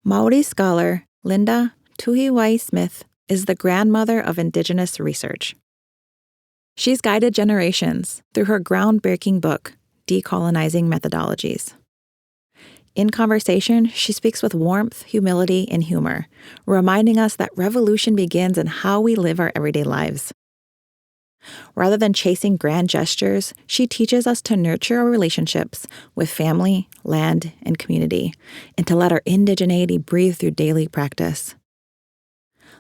Māori scholar Linda Tuhiwai Smith is the grandmother of Indigenous research. She's guided generations through her groundbreaking book, Decolonizing Methodologies. In conversation, she speaks with warmth, humility, and humor, reminding us that revolution begins in how we live our everyday lives. Rather than chasing grand gestures, she teaches us to nurture our relationships with family, land, and community, and to let our indigeneity breathe through daily practice.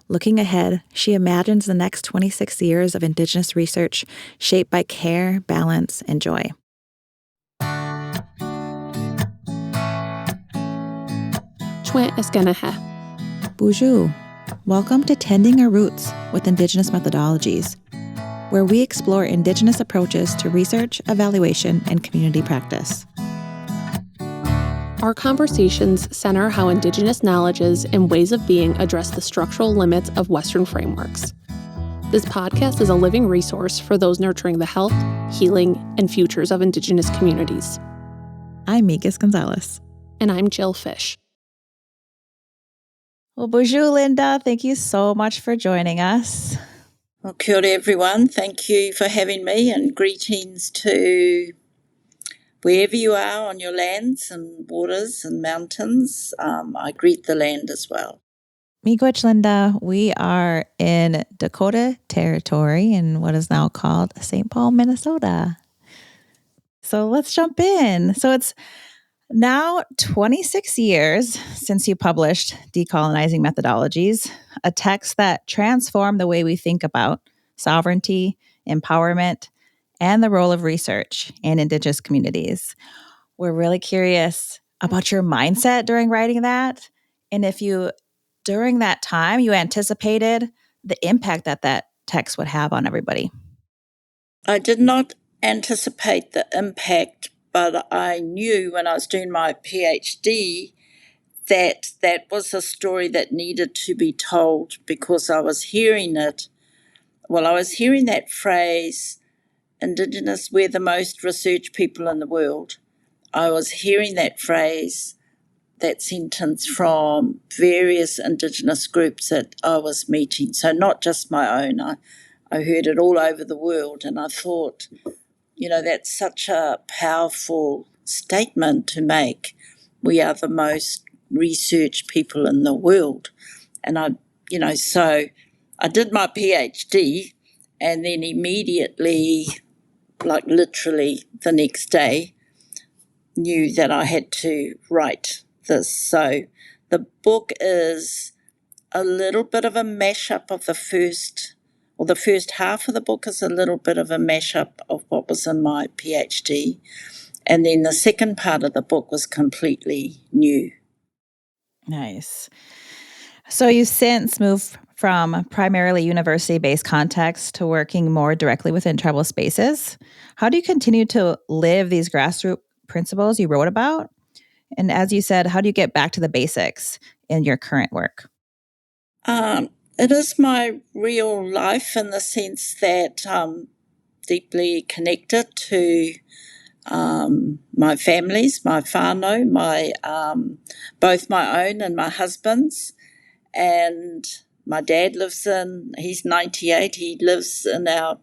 Looking ahead, she imagines the next 26 years of Indigenous research shaped by care, balance, and joy. Bonjour. Welcome to Tending Our Roots with Indigenous Methodologies, where we explore Indigenous approaches to research, evaluation, and community practice. Our conversations center how Indigenous knowledges and ways of being address the structural limits of Western frameworks. This podcast is a living resource for those nurturing the health, healing, and futures of Indigenous communities. I'm Mikas Gonzalez. And I'm Jill Fish. Well, bonjour, Linda. Thank you so much for joining us. Well, kia ora everyone. Thank you for having me, and greetings to wherever you are on your lands and waters and mountains. I greet the land as well. Miigwech, Linda. We are in Dakota Territory in what is now called St. Paul, Minnesota. So let's jump in. So it's now 26 years since you published Decolonizing Methodologies, a text that transformed the way we think about sovereignty, empowerment, and the role of research in Indigenous communities. We're really curious about your mindset during writing that, and if you, during that time, you anticipated the impact that that text would have on everybody. I did not anticipate the impact, but I knew when I was doing my PhD that that was a story that needed to be told, because I was hearing it. Well, I was hearing that phrase, Indigenous, we're the most researched people in the world. I was hearing that phrase, that sentence from various Indigenous groups that I was meeting. So not just my own, I heard it all over the world, and I thought, that's such a powerful statement to make. We are the most researched people in the world. And so I did my PhD, and then immediately, like literally the next day, knew that I had to write this. So the book is a little bit of a mashup of the first half of the book is a little bit of a mashup of what was in my PhD. And then the second part of the book was completely new. Nice. So you since moved from primarily university-based context to working more directly within tribal spaces. How do you continue to live these grassroots principles you wrote about? And as you said, how do you get back to the basics in your current work? It is my real life, in the sense that I'm deeply connected to my families, my whānau, both my own and my husband's. And my dad he's 98, he lives in our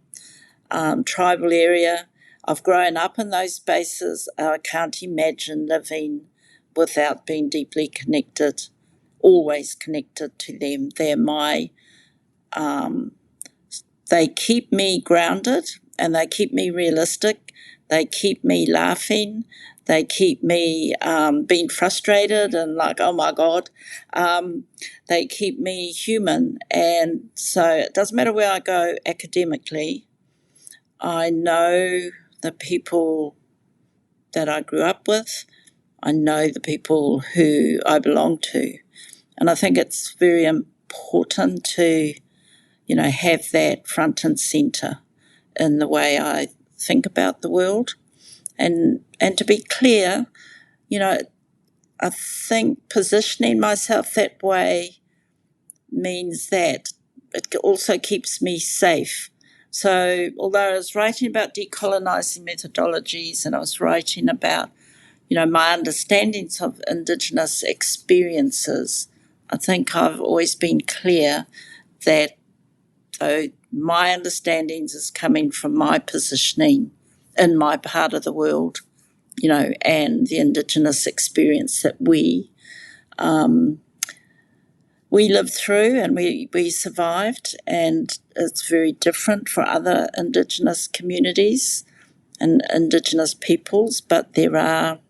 tribal area. I've grown up in those spaces. I can't imagine living without being deeply connected, always connected to them. They're they keep me grounded, and they keep me realistic. They keep me laughing. They keep me being frustrated and like, oh my God. They keep me human. And so it doesn't matter where I go academically, I know the people that I grew up with. I know the people who I belong to. And I think it's very important to, have that front and centre in the way I think about the world. And to be clear, I think positioning myself that way means that it also keeps me safe. So although I was writing about decolonizing methodologies, and I was writing about my understandings of Indigenous experiences, I think I've always been clear that my understandings is coming from my positioning in my part of the world, and the Indigenous experience that we lived through and we survived, and it's very different for other Indigenous communities and Indigenous peoples, but there are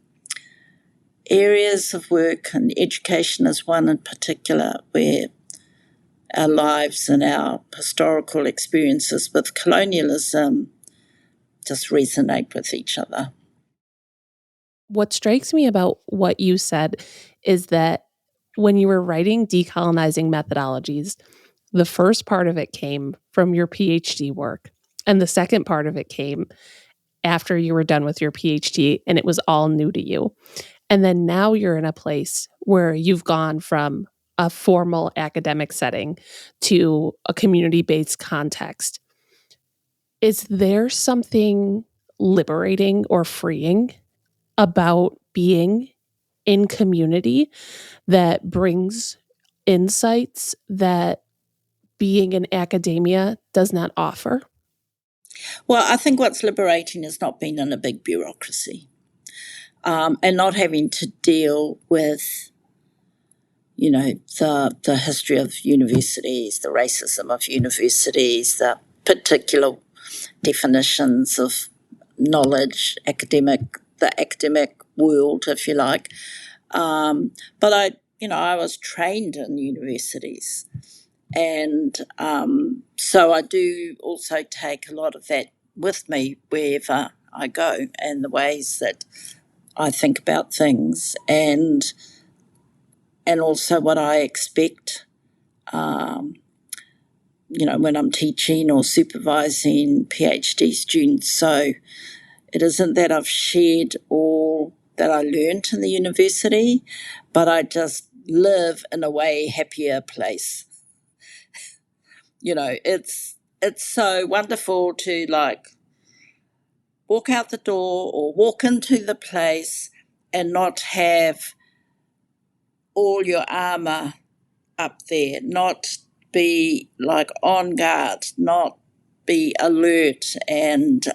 areas of work, and education is one in particular, where our lives and our historical experiences with colonialism just resonate with each other. What strikes me about what you said is that when you were writing Decolonizing Methodologies, the first part of it came from your PhD work, and the second part of it came after you were done with your PhD, and it was all new to you. And then now you're in a place where you've gone from a formal academic setting to a community-based context. Is there something liberating or freeing about being in community that brings insights that being in academia does not offer? Well, I think what's liberating is not being in a big bureaucracy, and not having to deal with, the history of universities, the racism of universities, the particular definitions of knowledge, the academic world, if you like. But I was trained in universities, and so I do also take a lot of that with me wherever I go, and the ways that I think about things, and also what I expect, when I'm teaching or supervising PhD students. So it isn't that I've shared all that I learned in the university, but I just live in a way happier place. It's so wonderful to walk out the door or walk into the place and not have all your armor up there, not be on guard, not be alert, and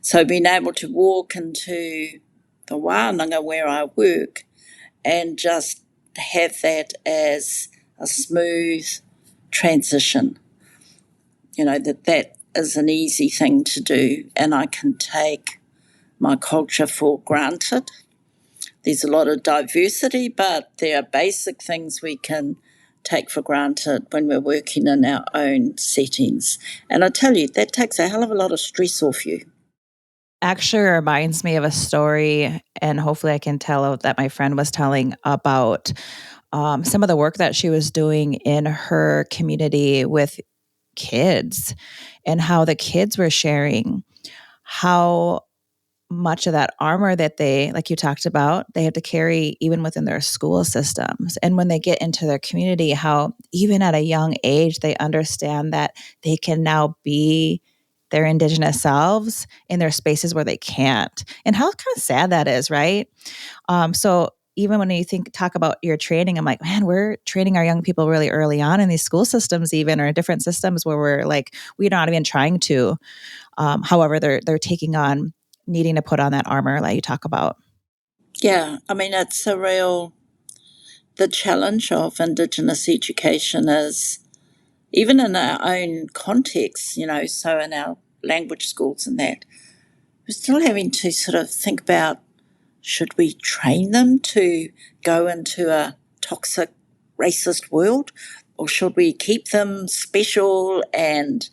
so being able to walk into the wānanga where I work and just have that as a smooth transition, that is an easy thing to do, and I can take my culture for granted. There's a lot of diversity, but there are basic things we can take for granted when we're working in our own settings. And I tell you, that takes a hell of a lot of stress off you. Actually reminds me of a story, and hopefully I can tell that my friend was telling about some of the work that she was doing in her community with kids, and how the kids were sharing how much of that armor that they, like you talked about, they have to carry even within their school systems. And when they get into their community, how even at a young age, they understand that they can now be their Indigenous selves in their spaces where they can't. And how kind of sad that is, right? So even when you talk about your training, I'm like, man, we're training our young people really early on in these school systems, even, or different systems where we're not even trying to. However, they're taking on needing to put on that armor like you talk about. Yeah, I mean, it's the challenge of Indigenous education is, even in our own context, so in our language schools and that, we're still having to sort of think about, should we train them to go into a toxic, racist world, or should we keep them special and,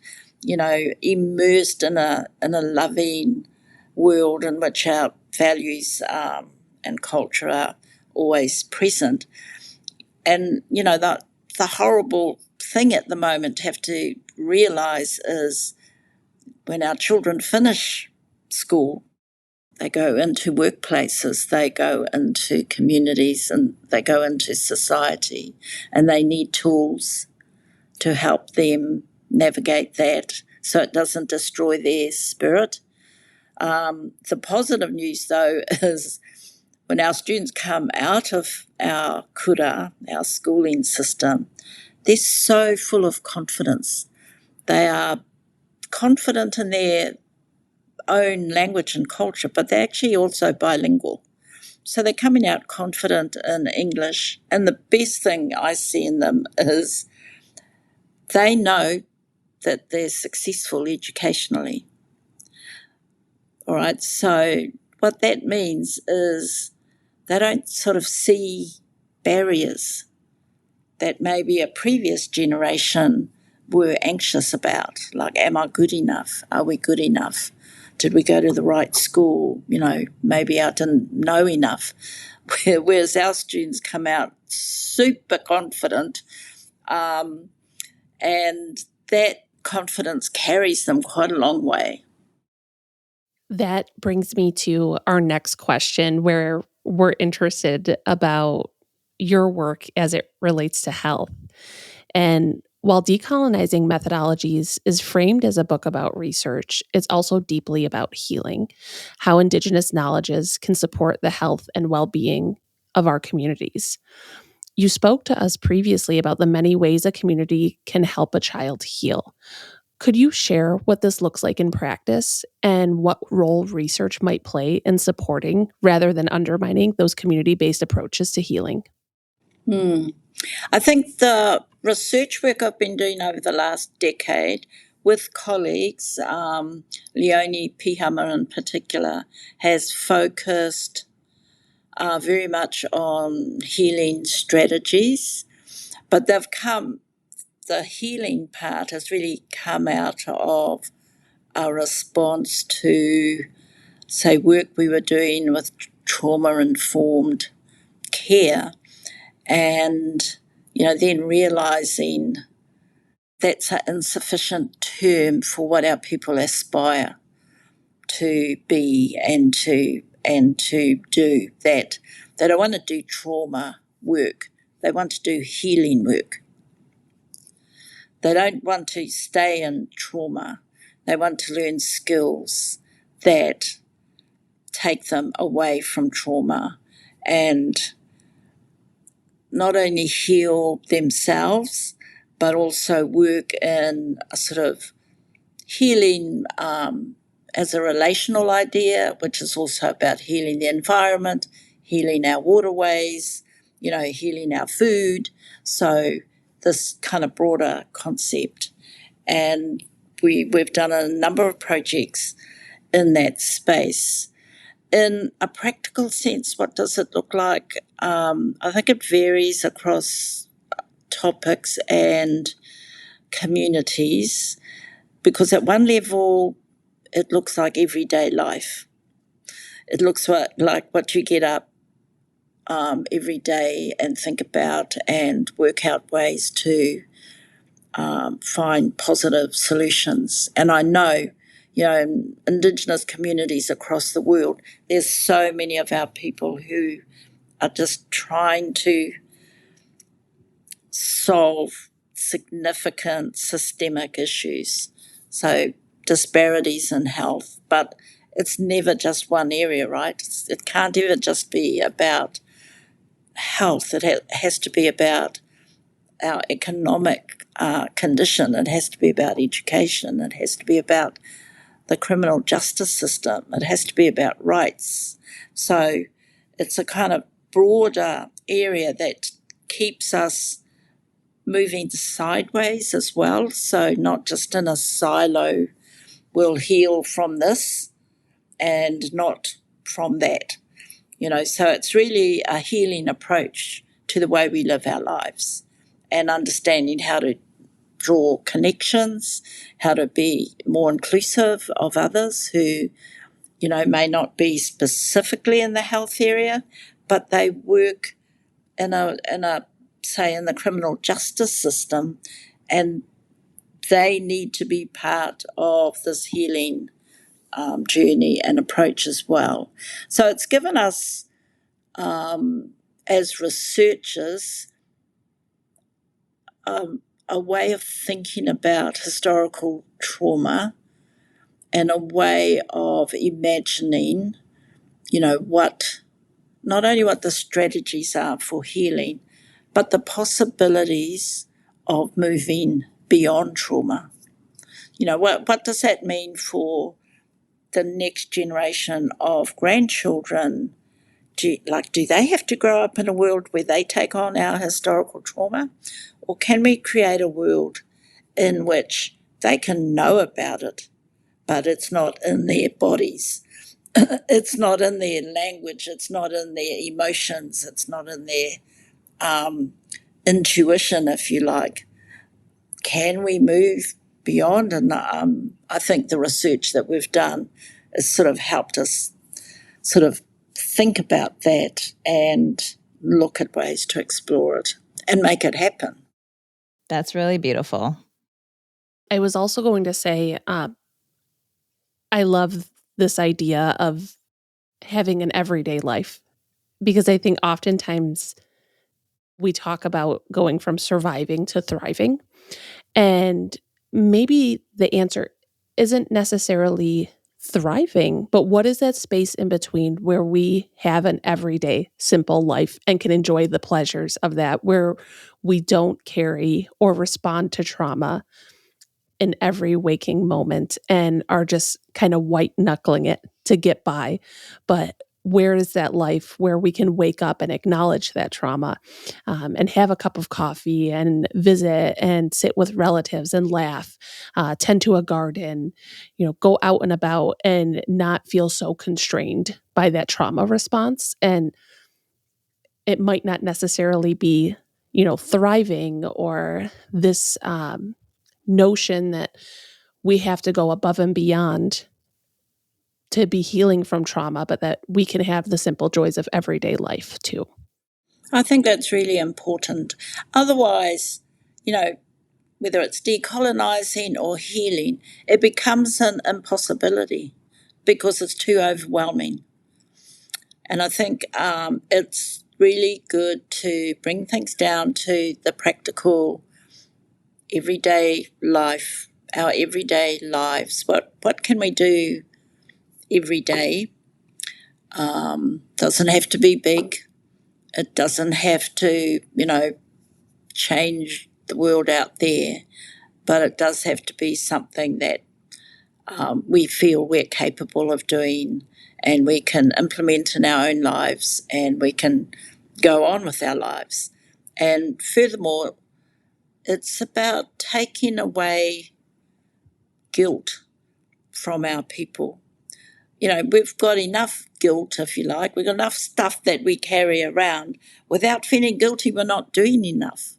immersed in a loving world in which our values and culture are always present? And, the horrible thing at the moment to have to realise is when our children finish school, they go into workplaces, they go into communities, and they go into society, and they need tools to help them navigate that so it doesn't destroy their spirit. The positive news, though, is when our students come out of our kura, our schooling system, they're so full of confidence. They are confident in their own language and culture, but they're actually also bilingual. So they're coming out confident in English, and the best thing I see in them is they know that they're successful educationally. All right, so what that means is they don't sort of see barriers that maybe a previous generation were anxious about, like, am I good enough? Are we good enough? Did we go to the right school? Maybe I didn't know enough. Whereas our students come out super confident, and that confidence carries them quite a long way. That brings me to our next question, where we're interested about your work as it relates to health. And while Decolonizing Methodologies is framed as a book about research, it's also deeply about healing, how Indigenous knowledges can support the health and well-being of our communities. You spoke to us previously about the many ways a community can help a child heal. Could you share what this looks like in practice and what role research might play in supporting rather than undermining those community-based approaches to healing? I think the research work I've been doing over the last decade with colleagues, Leonie Pihama in particular, has focused very much on healing strategies, but the healing part has really come out of a response to, say, work we were doing with trauma-informed care, and then realising that's an insufficient term for what our people aspire to be and to do. That they don't want to do trauma work, they want to do healing work. They don't want to stay in trauma. They want to learn skills that take them away from trauma and not only heal themselves, but also work in a sort of healing as a relational idea, which is also about healing the environment, healing our waterways, healing our food. So this kind of broader concept. And we've done a number of projects in that space. In a practical sense, what does it look like? I think it varies across topics and communities, because at one level, it looks like everyday life. It looks like what you get up every day and think about and work out ways to find positive solutions. And I know, in Indigenous communities across the world, there's so many of our people who are just trying to solve significant systemic issues. So disparities in health, but it's never just one area, right? It can't ever just be about health. It has to be about our economic condition. It has to be about education. It has to be about the criminal justice system. It has to be about rights. So it's a kind of broader area that keeps us moving sideways as well. So not just in a silo, we'll heal from this and not from that. So it's really a healing approach to the way we live our lives and understanding how to draw connections, how to be more inclusive of others who, may not be specifically in the health area, but they work in a say in the criminal justice system, and they need to be part of this healing journey and approach as well. So it's given us, as researchers, a way of thinking about historical trauma and a way of imagining, what not only what the strategies are for healing, but the possibilities of moving beyond trauma. What does that mean for the next generation of grandchildren? Do they have to grow up in a world where they take on our historical trauma? Or can we create a world in which they can know about it, but it's not in their bodies? It's not in their language, it's not in their emotions, it's not in their intuition, if you like. Can we move beyond? And I think the research that we've done has sort of helped us sort of think about that and look at ways to explore it and make it happen. That's really beautiful. I was also going to say, I love this idea of having an everyday life, because I think oftentimes we talk about going from surviving to thriving. And maybe the answer isn't necessarily thriving, but what is that space in between where we have an everyday simple life and can enjoy the pleasures of that, where we don't carry or respond to trauma in every waking moment and are just kind of white knuckling it to get by. But where is that life where we can wake up and acknowledge that trauma, and have a cup of coffee and visit and sit with relatives and laugh, tend to a garden, go out and about and not feel so constrained by that trauma response? And it might not necessarily be, thriving or this notion that we have to go above and beyond to be healing from trauma, but that we can have the simple joys of everyday life too. I think that's really important. Otherwise, whether it's decolonizing or healing, it becomes an impossibility because it's too overwhelming. And I think it's really good to bring things down to the practical everyday life, our everyday lives. What can we do every day? Doesn't have to be big. It doesn't have to, change the world out there, but it does have to be something that we feel we're capable of doing and we can implement in our own lives and we can go on with our lives. And furthermore, it's about taking away guilt from our people. We've got enough guilt, if you like. We've got enough stuff that we carry around. Without feeling guilty, we're not doing enough.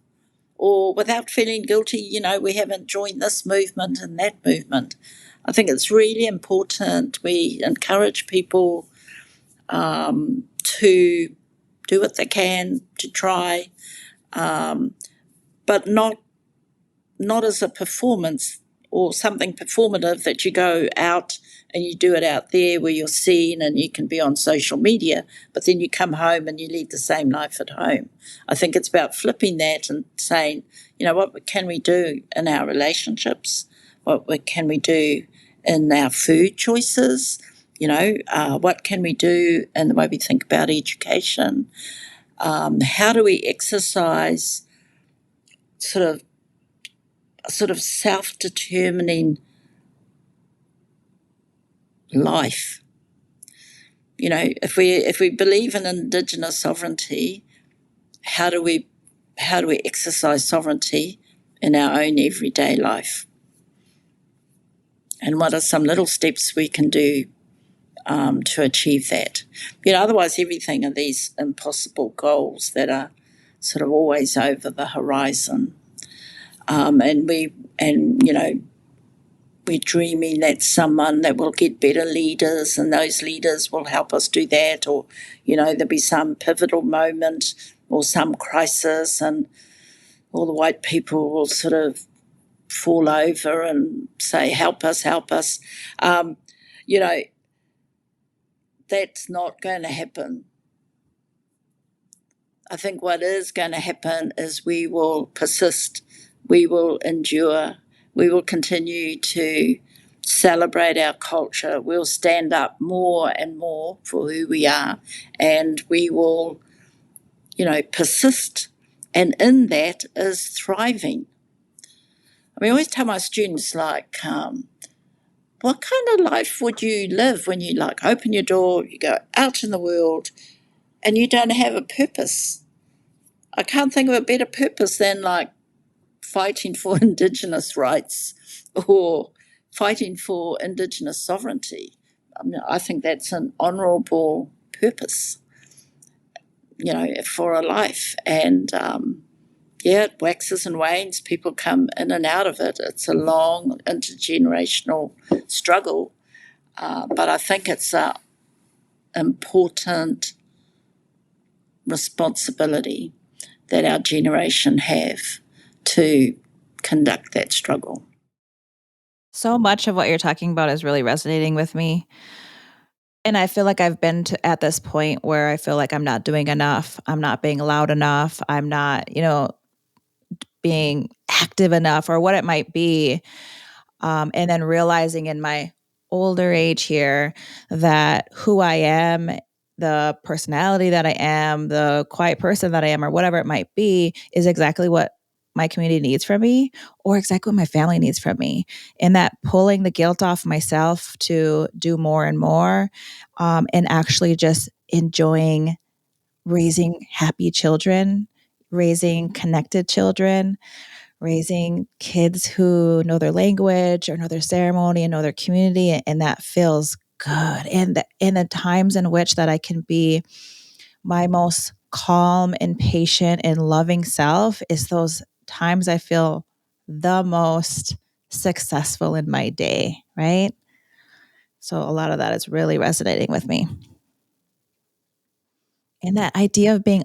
Or without feeling guilty, we haven't joined this movement and that movement. I think it's really important we encourage people to do what they can, to try, but not as a performance or something performative that you go out and you do it out there where you're seen and you can be on social media, but then you come home and you lead the same life at home. I think it's about flipping that and saying, what can we do in our relationships? What can we do in our food choices? What can we do in the way we think about education? How do we exercise sort of self-determining life? If we believe in Indigenous sovereignty, how do we exercise sovereignty in our own everyday life? And what are some little steps we can do to achieve that? Otherwise everything are these impossible goals that are sort of always over the horizon. We're dreaming that someone that will get better leaders and those leaders will help us do that, or, there'll be some pivotal moment or some crisis and all the white people will sort of fall over and say, help us. That's not going to happen. I think what is going to happen is we will persist, we will endure, we will continue to celebrate our culture, we'll stand up more and more for who we are, and we will, persist. And in that is thriving. I always tell my students, what kind of life would you live when you open your door, you go out in the world, and you don't have a purpose? I can't think of a better purpose than fighting for Indigenous rights or fighting for Indigenous sovereignty. I think that's an honourable purpose, for a life. And it waxes and wanes. People come in and out of it. It's a long intergenerational struggle, but I think it's an important responsibility that our generation have to conduct that struggle. So much of what you're talking about is really resonating with me. And I feel like I've been at this point where I feel like I'm not doing enough. I'm not being loud enough. I'm not, being active enough or what it might be. And then realizing in my older age here that who I am, the personality that I am, the quiet person that I am, or whatever it might be, is exactly what my community needs from me or exactly what my family needs from me. And that pulling the guilt off myself to do more and more, and actually just enjoying raising happy children, raising connected children, raising kids who know their language or know their ceremony and know their community, and that feels good. And in the times in which that I can be my most calm and patient and loving self is those times I feel the most successful in my day, right? So a lot of that is really resonating with me. And that idea of being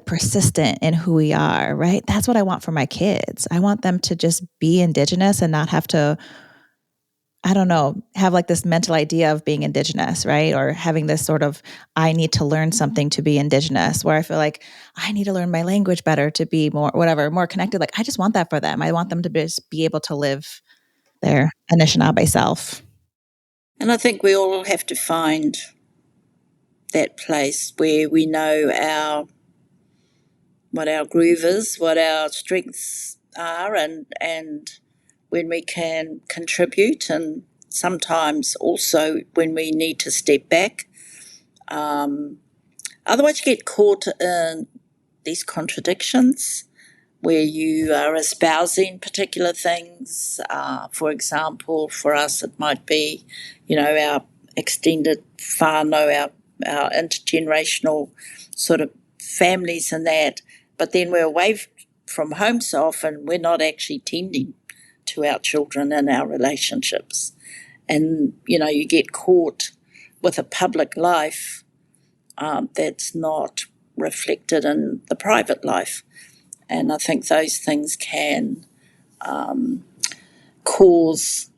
persistent in who we are, right? That's what I want for my kids. I want them to just be Indigenous and not have to, have this mental idea of being Indigenous, right? Or having this sort of, I need to learn something to be Indigenous, where I feel like I need to learn my language better to be more connected. I just want that for them. I want them to just be able to live their Anishinaabe self. And I think we all have to find that place where we know what our groove is, what our strengths are, and when we can contribute, and sometimes also when we need to step back. Otherwise you get caught in these contradictions where you are espousing particular things. For example, for us it might be, our extended whānau, our intergenerational sort of families and that, but then we're away from home so often we're not actually tending to our children and our relationships. And, you get caught with a public life that's not reflected in the private life. And I think those things can cause,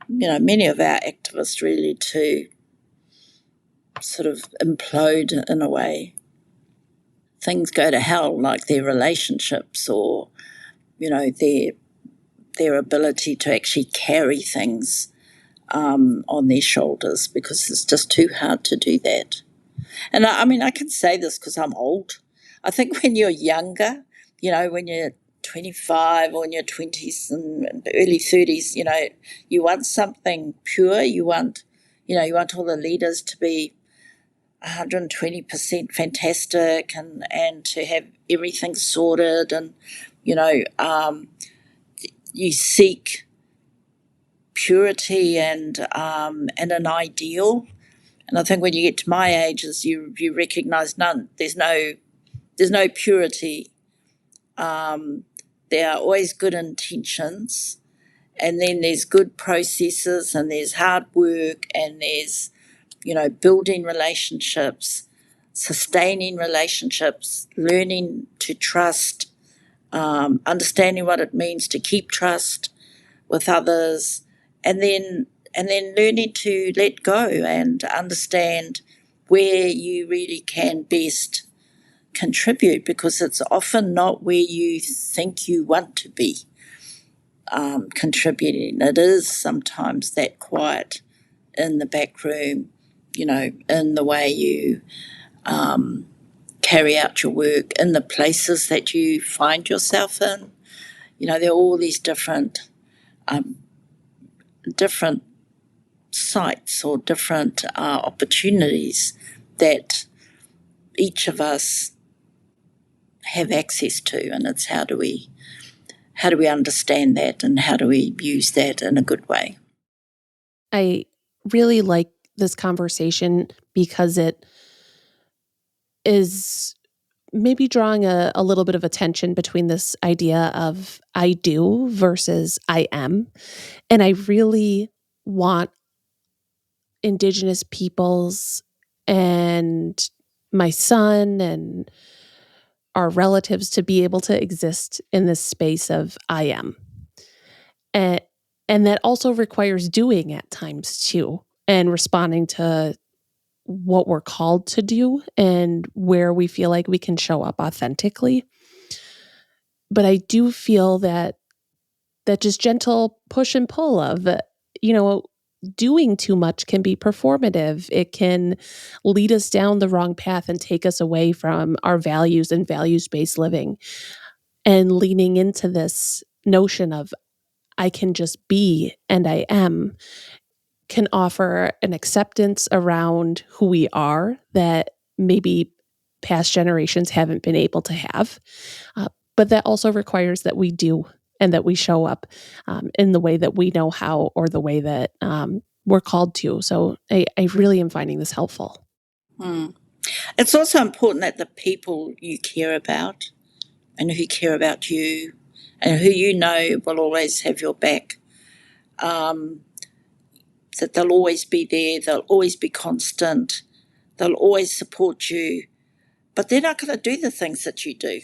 many of our activists really to sort of implode in a way. Things go to hell, like their relationships or, their ability to actually carry things on their shoulders, because it's just too hard to do that. And I can say this because I'm old. I think when you're younger, when you're 25 or in your 20s and early 30s, you want something pure. You want all the leaders to be 120% fantastic and to have everything sorted, and, you seek purity and an ideal. And I think when you get to my ages, you recognise there's no purity. There are always good intentions, and then there's good processes, and there's hard work, and there's, building relationships, sustaining relationships, learning to trust, understanding what it means to keep trust with others, and then learning to let go and understand where you really can best contribute, because it's often not where you think you want to be. contributing. It is sometimes that quiet in the back room, in the way you carry out your work, in the places that you find yourself in. There are all these different sites or different opportunities that each of us have access to, and it's how do we understand that and how do we use that in a good way. I really like this conversation because it is maybe drawing a little bit of a tension between this idea of I do versus I am. And I really want Indigenous peoples and my son and our relatives to be able to exist in this space of I am. And that also requires doing at times too, and responding to what we're called to do and where we feel like we can show up authentically. But I do feel that just gentle push and pull of, doing too much can be performative. It can lead us down the wrong path and take us away from our values and values-based living. And leaning into this notion of I can just be and I am can offer an acceptance around who we are that maybe past generations haven't been able to have. But that also requires that we do and that we show up in the way that we know how or the way that we're called to. So I really am finding this helpful. It's also important that the people you care about and who care about you and who will always have your back, that they'll always be there, they'll always be constant, they'll always support you, but they're not going to do the things that you do.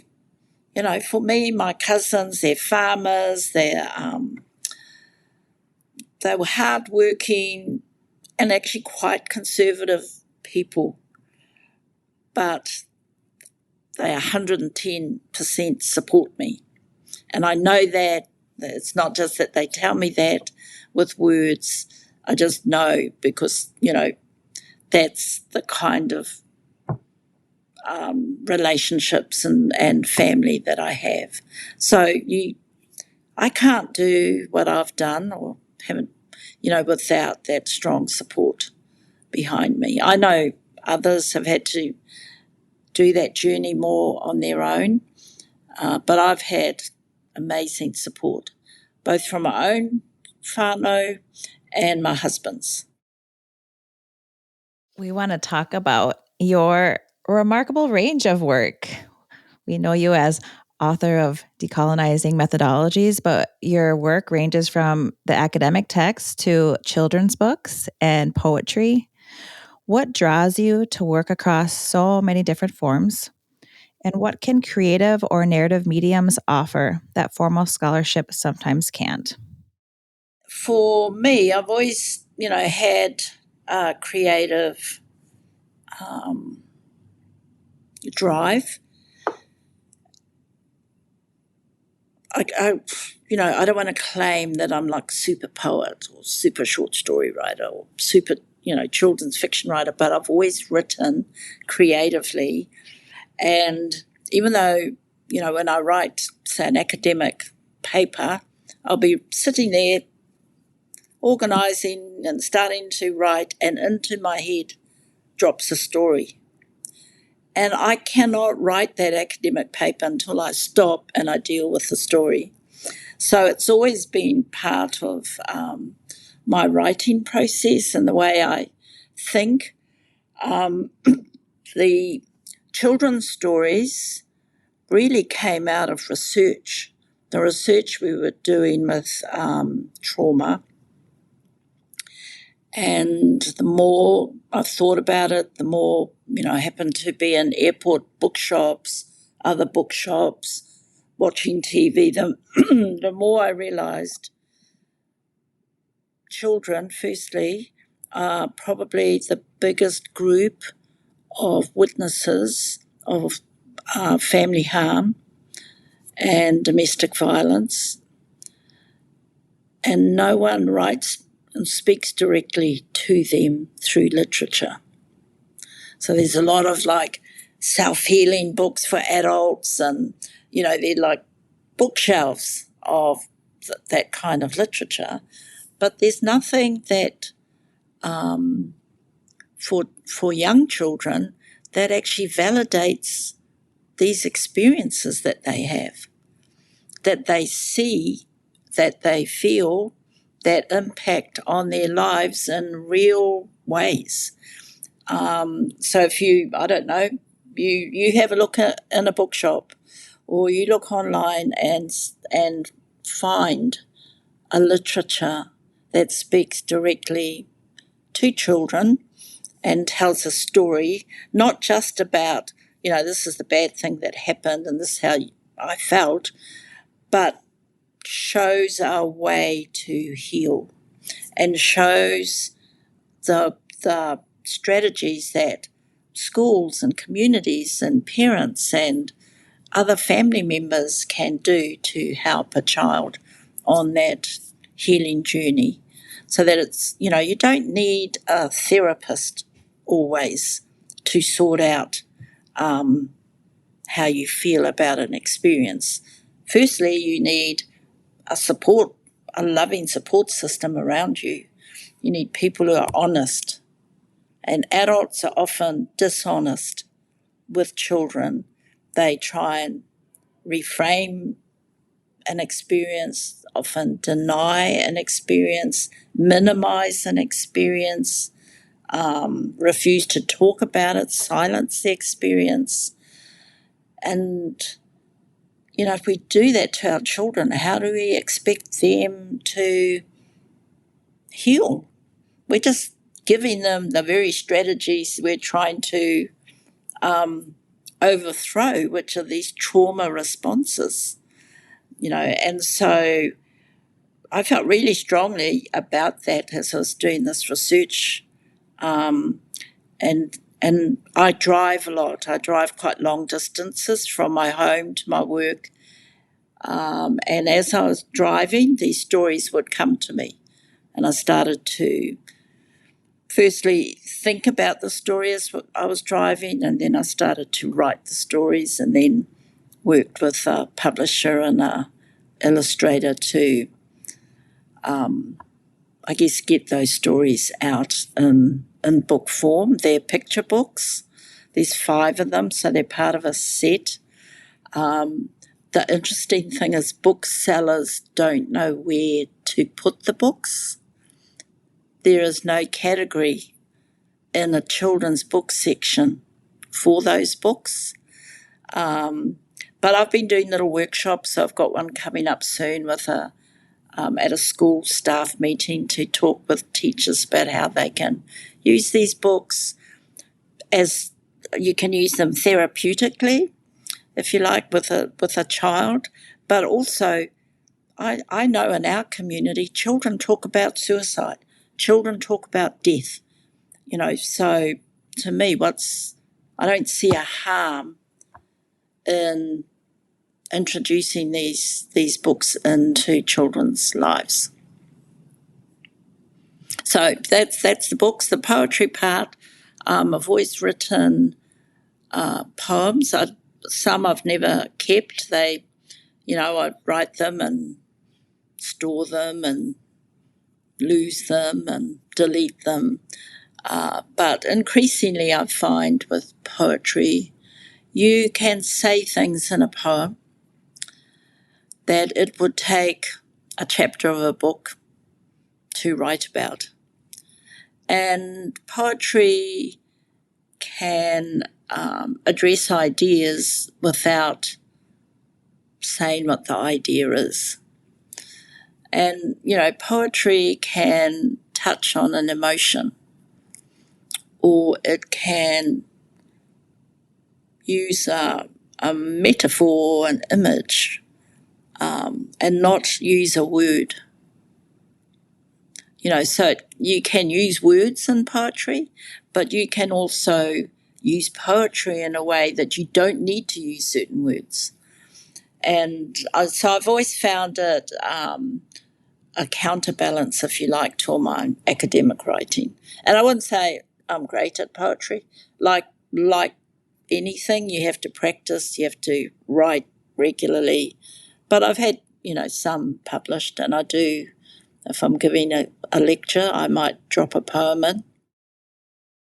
For me, my cousins, they're farmers, they were hardworking and actually quite conservative people, but they 110% support me. And I know that it's not just that they tell me that with words. I just know because, that's the kind of relationships and family that I have. So I can't do what I've done or haven't, without that strong support behind me. I know others have had to do that journey more on their own, but I've had amazing support, both from my own whānau and my husband's. We want to talk about your remarkable range of work. We know you as author of Decolonizing Methodologies, but your work ranges from the academic text to children's books and poetry. What draws you to work across so many different forms? And what can creative or narrative mediums offer that formal scholarship sometimes can't? For me, I've always, had creative drive. I don't want to claim that I'm like super poet or super short story writer or super, children's fiction writer, but I've always written creatively. And even though, when I write, say, an academic paper, I'll be sitting there organising and starting to write, and into my head drops a story. And I cannot write that academic paper until I stop and I deal with the story. So it's always been part of my writing process and the way I think. The children's stories really came out of research. The research we were doing with trauma. And the more I've thought about it, the more, I happen to be in airport bookshops, other bookshops, watching TV, the more I realised children, firstly, are probably the biggest group of witnesses of family harm and domestic violence. and no one writes and speaks directly to them through literature. So there's a lot of like self-healing books for adults, and they're like bookshelves of that kind of literature, but there's nothing that for young children that actually validates these experiences that they have, that they see, that they feel, that impact on their lives in real ways. So if you have a look in a bookshop, or you look online and find a literature that speaks directly to children and tells a story, not just about, this is the bad thing that happened and this is how I felt, but shows a way to heal and shows the strategies that schools and communities and parents and other family members can do to help a child on that healing journey, so that it's, you don't need a therapist always to sort out how you feel about an experience. Firstly, you need a loving support system around you. You need people who are honest, and adults are often dishonest with children. They try and reframe an experience, often deny an experience, minimize an experience, refuse to talk about it, silence the experience. And, if we do that to our children, how do we expect them to heal? We're just giving them the very strategies we're trying to overthrow, which are these trauma responses, and so I felt really strongly about that as I was doing this research. And I drive a lot. I drive quite long distances from my home to my work. And as I was driving, these stories would come to me. And I started to firstly think about the story as I was driving, and then I started to write the stories, and then worked with a publisher and an illustrator to get those stories out in book form. They're picture books. There's 5 of them, so they're part of a set. The interesting thing is booksellers don't know where to put the books. There is no category in a children's book section for those books. But I've been doing little workshops, so I've got one coming up soon with at a school staff meeting to talk with teachers about how they can use these books, as you can use them therapeutically, if you like, with a child. But also, I know in our community, children talk about suicide, children talk about death, so to me, I don't see a harm in introducing these books into children's lives. So that's the books. The poetry part, I've always written poems. Some I've never kept. I write them and store them and lose them and delete them. But increasingly I find with poetry, you can say things in a poem that it would take a chapter of a book to write about. And poetry can address ideas without saying what the idea is. And, poetry can touch on an emotion, or it can use a metaphor, an image, and not use a word. So you can use words in poetry, but you can also use poetry in a way that you don't need to use certain words. And so I've always found it a counterbalance, if you like, to all my academic writing. And I wouldn't say I'm great at poetry. Like anything, you have to practice, you have to write regularly. But I've had, some published, and I do, if I'm giving a lecture, I might drop a poem in.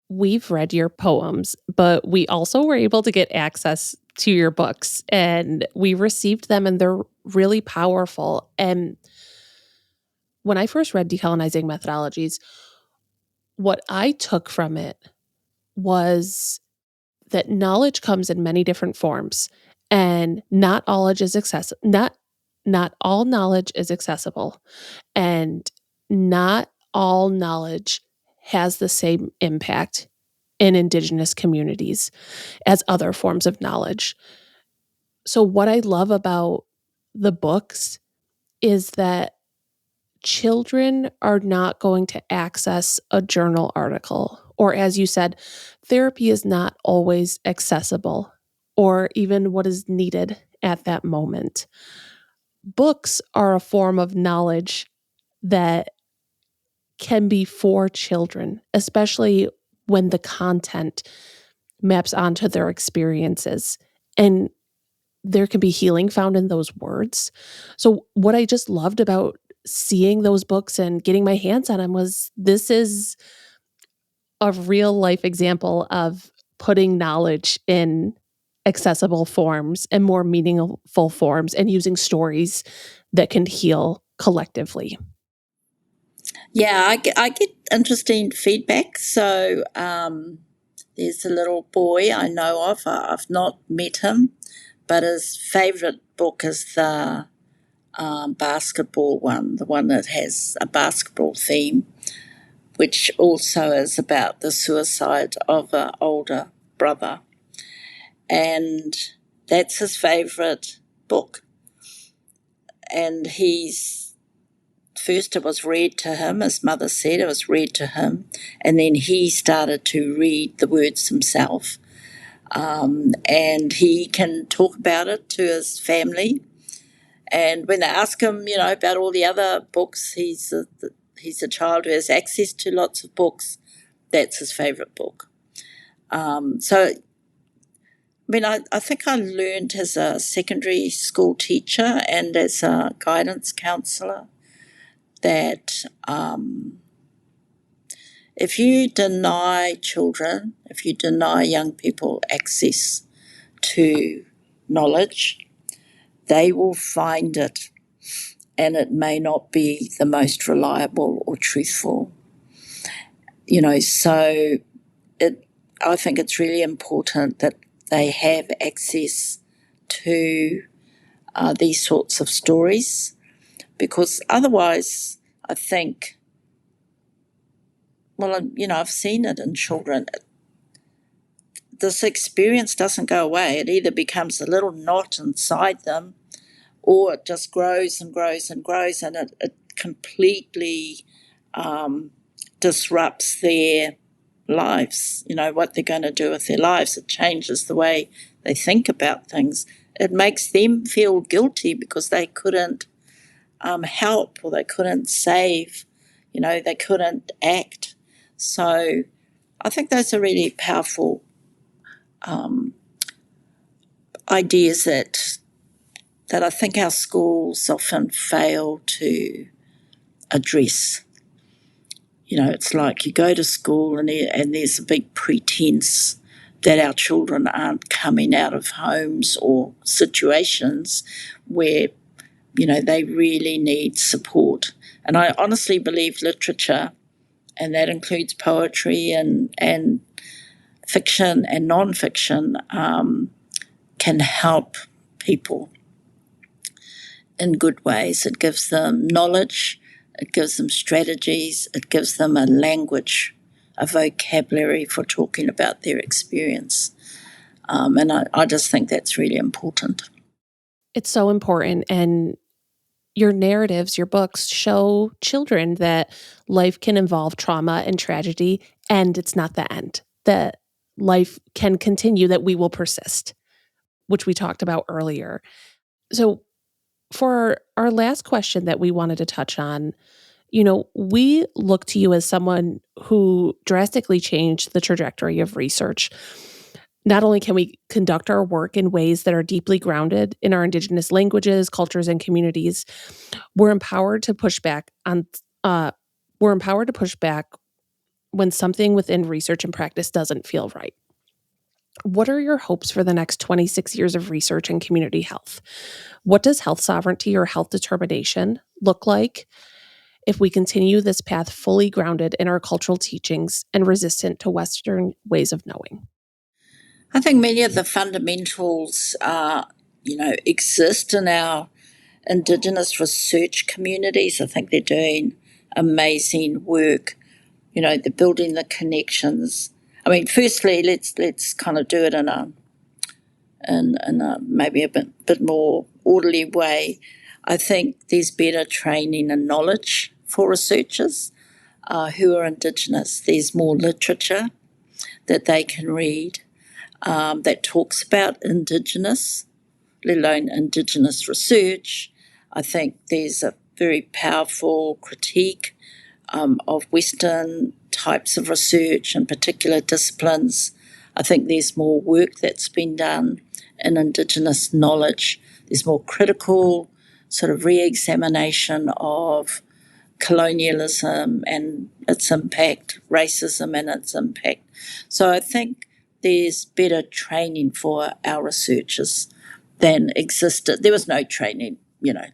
We've read your poems, but we also were able to get access to your books, and we received them, and they're really powerful. And when I first read Decolonizing Methodologies, what I took from it was that knowledge comes in many different forms, and not all knowledge is not all knowledge is accessible, and not all knowledge has the same impact in Indigenous communities as other forms of knowledge. So what I love about the books is that children are not going to access a journal article, or as you said, therapy is not always accessible or even what is needed at that moment. Books are a form of knowledge that can be for children, especially when the content maps onto their experiences. And there can be healing found in those words. So what I just loved about seeing those books and getting my hands on them was, this is a real life example of putting knowledge in accessible forms and more meaningful forms, and using stories that can heal collectively. Yeah, I get interesting feedback. So there's a little boy I know of. I've not met him, but his favourite book is the basketball one, the one that has a basketball theme, which also is about the suicide of an older brother. And that's his favourite book. And first it was read to him, his mother said it was read to him, and then he started to read the words himself. And he can talk about it to his family. And when they ask him, about all the other books, he's a child who has access to lots of books. That's his favourite book. I think I learned as a secondary school teacher and as a guidance counsellor that if you deny children, if you deny young people access to knowledge, they will find it, and it may not be the most reliable or truthful. So I think it's really important that they have access to these sorts of stories, because otherwise I think, I've seen it in children. This experience doesn't go away. It either becomes a little knot inside them, or it just grows and grows and grows, and it completely disrupts their lives, what they're going to do with their lives. It changes the way they think about things. It makes them feel guilty because they couldn't help, or they couldn't save, they couldn't act. So I think those are really powerful ideas that I think our schools often fail to address. It's like you go to school and there's a big pretense that our children aren't coming out of homes or situations where, they really need support. And I honestly believe literature, and that includes poetry and fiction and non-fiction, can help people in good ways. It gives them knowledge, it gives them strategies, it gives them a language, a vocabulary for talking about their experience. And I just think that's really important. It's so important. And your narratives, your books show children that life can involve trauma and tragedy, and it's not the end, that life can continue, that we will persist, which we talked about earlier. So For our last question that we wanted to touch on, we look to you as someone who drastically changed the trajectory of research. Not only can we conduct our work in ways that are deeply grounded in our Indigenous languages, cultures, and communities, we're empowered to push back when something within research and practice doesn't feel right. What are your hopes for the next 26 years of research in community health? What does health sovereignty or health determination look like if we continue this path fully grounded in our cultural teachings and resistant to Western ways of knowing? I think many of the fundamentals, exist in our Indigenous research communities. I think they're doing amazing work. They're building the connections. I mean, firstly, let's kind of do it in a maybe a bit more orderly way. I think there's better training and knowledge for researchers who are Indigenous. There's more literature that they can read that talks about Indigenous, let alone Indigenous research. I think there's a very powerful critique of Western types of research and particular disciplines. I think there's more work that's been done in Indigenous knowledge. There's more critical sort of re-examination of colonialism and its impact, racism and its impact. So I think there's better training for our researchers than existed. There was no training,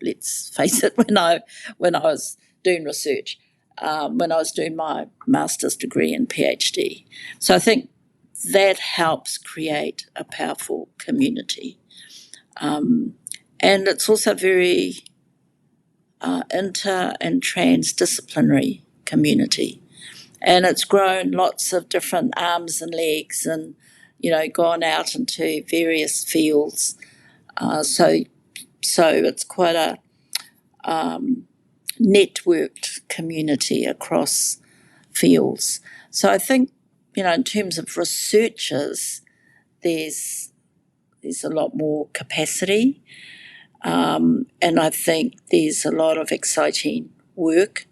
let's face it, when I was doing research, when I was doing my master's degree and PhD. So I think that helps create a powerful community. And it's also very inter and transdisciplinary community. And it's grown lots of different arms and legs and, gone out into various fields. So it's quite a networked community across fields. So I think, in terms of researchers, there's a lot more capacity. And I think there's a lot of exciting work,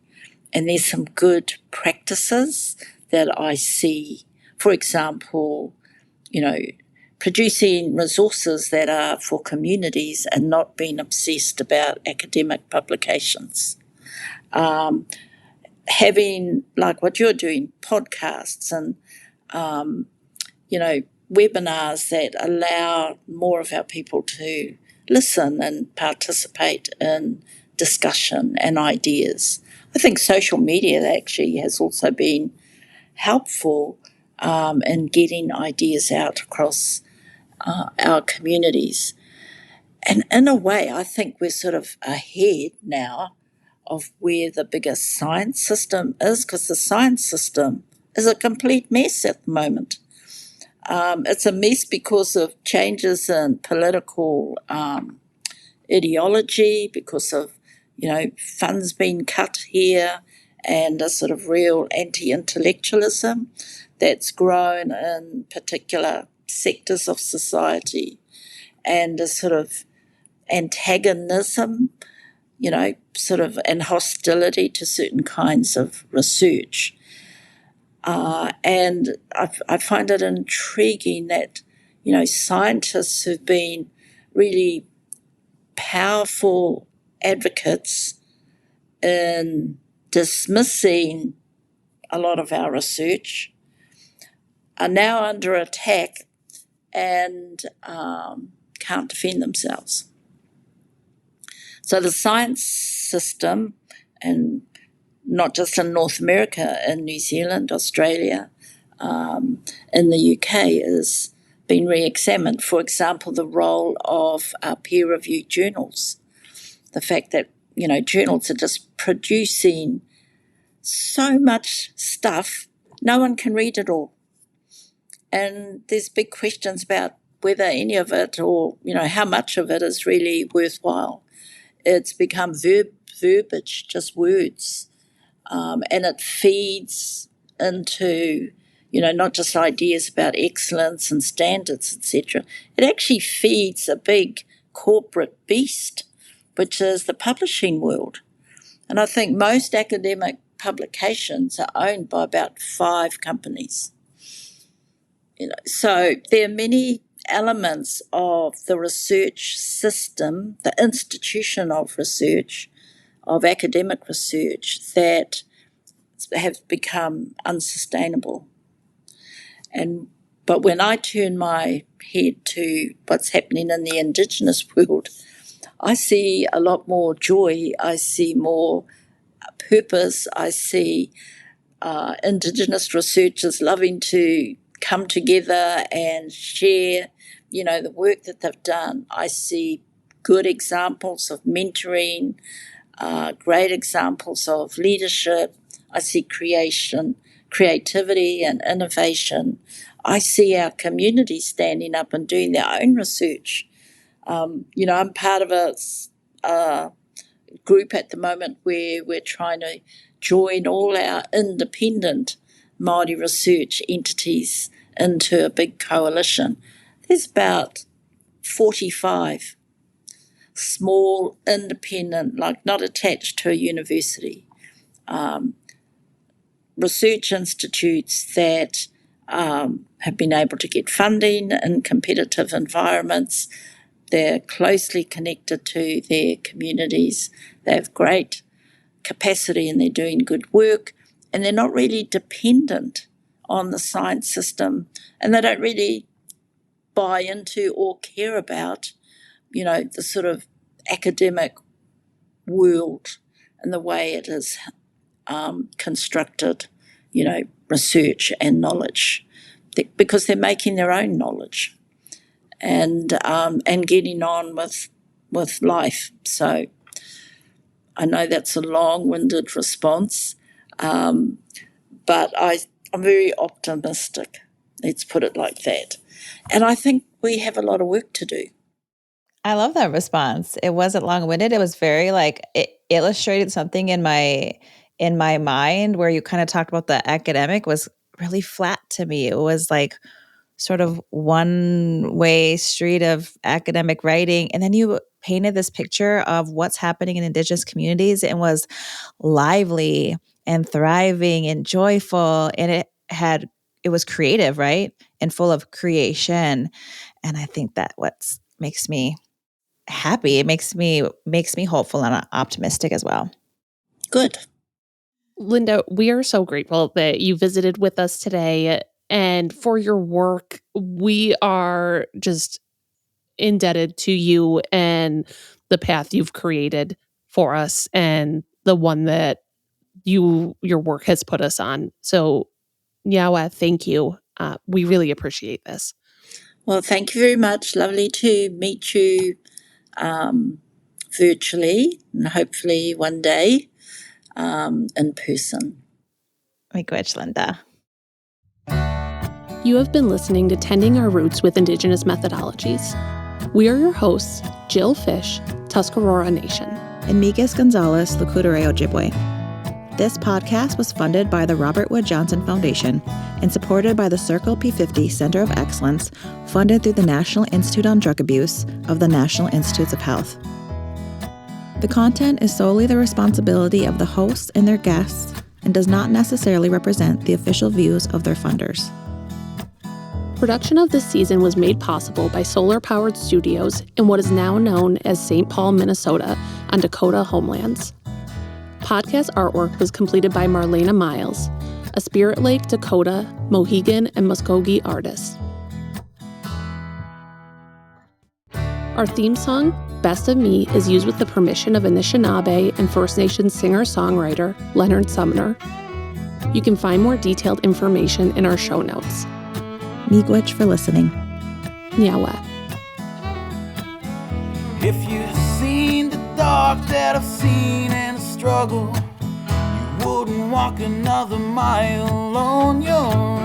and there's some good practices that I see. For example, producing resources that are for communities and not being obsessed about academic publications. Having, like what you're doing, podcasts and, webinars that allow more of our people to listen and participate in discussion and ideas. I think social media actually has also been helpful in getting ideas out across our communities. And in a way, I think we're sort of ahead now of where the biggest science system is, because the science system is a complete mess at the moment. It's a mess because of changes in political ideology, because of, funds being cut here, and a sort of real anti-intellectualism that's grown in particular sectors of society, and a sort of antagonism, and hostility to certain kinds of research. And I find it intriguing that, scientists who've been really powerful advocates in dismissing a lot of our research are now under attack and can't defend themselves. So the science system, and not just in North America, in New Zealand, Australia, in the UK, is been re-examined. For example, the role of peer-reviewed journals. The fact that, journals are just producing so much stuff, no one can read it all. And there's big questions about whether any of it, or, how much of it is really worthwhile. It's become verbiage, just words. And it feeds into, not just ideas about excellence and standards, etc. It actually feeds a big corporate beast which is the publishing world. And I think most academic publications are owned by about 5 companies. So there are many elements of the research system, the institution of research, of academic research, that have become unsustainable. But when I turn my head to what's happening in the Indigenous world, I see a lot more joy. I see more purpose. I see Indigenous researchers loving to come together and share, the work that they've done. I see good examples of mentoring, great examples of leadership. I see creativity and innovation. I see our community standing up and doing their own research. I'm part of a group at the moment where we're trying to join all our independent Māori research entities into a big coalition. There's about 45 small, independent, not attached to a university, research institutes that have been able to get funding in competitive environments. They're closely connected to their communities. They have great capacity and they're doing good work, and they're not really dependent on the science system, and they don't really buy into or care about, the sort of academic world and the way it is constructed, research and knowledge, because they're making their own knowledge and getting on with life. So I know that's a long-winded response, but I'm very optimistic. Let's put it like that. And I think we have a lot of work to do. I love that response. It wasn't long-winded. It was very it illustrated something in my mind where you kind of talked about the academic was really flat to me. It was like sort of one-way street of academic writing. And then you painted this picture of what's happening in Indigenous communities and was lively and thriving and joyful. And it was creative, right? And full of creation. And I think that makes me happy. It makes me hopeful and optimistic as well. Good. Linda, we are so grateful that you visited with us today and for your work. We are just indebted to you and the path you've created for us and the one that your work has put us on. So, Ngāti, thank you. We really appreciate this. Well, thank you very much. Lovely to meet you virtually and hopefully one day in person. Miigwech, Linda. You have been listening to Tending Our Roots with Indigenous Methodologies. We are your hosts, Jill Fish, Tuscarora Nation. And Migas Gonzalez, Lakudere Ojibwe. This podcast was funded by the Robert Wood Johnson Foundation and supported by the Circle P50 Center of Excellence, funded through the National Institute on Drug Abuse of the National Institutes of Health. The content is solely the responsibility of the hosts and their guests and does not necessarily represent the official views of their funders. Production of this season was made possible by solar-powered studios in what is now known as St. Paul, Minnesota, on Dakota homelands. Podcast artwork was completed by Marlena Miles, a Spirit Lake, Dakota, Mohegan, and Muskogee artist. Our theme song, Best of Me, is used with the permission of Anishinaabe and First Nations singer-songwriter Leonard Sumner. You can find more detailed information in our show notes. Miigwech for listening. Ngāti. If you've seen the dark that I've seen and the struggle, you wouldn't walk another mile on your own.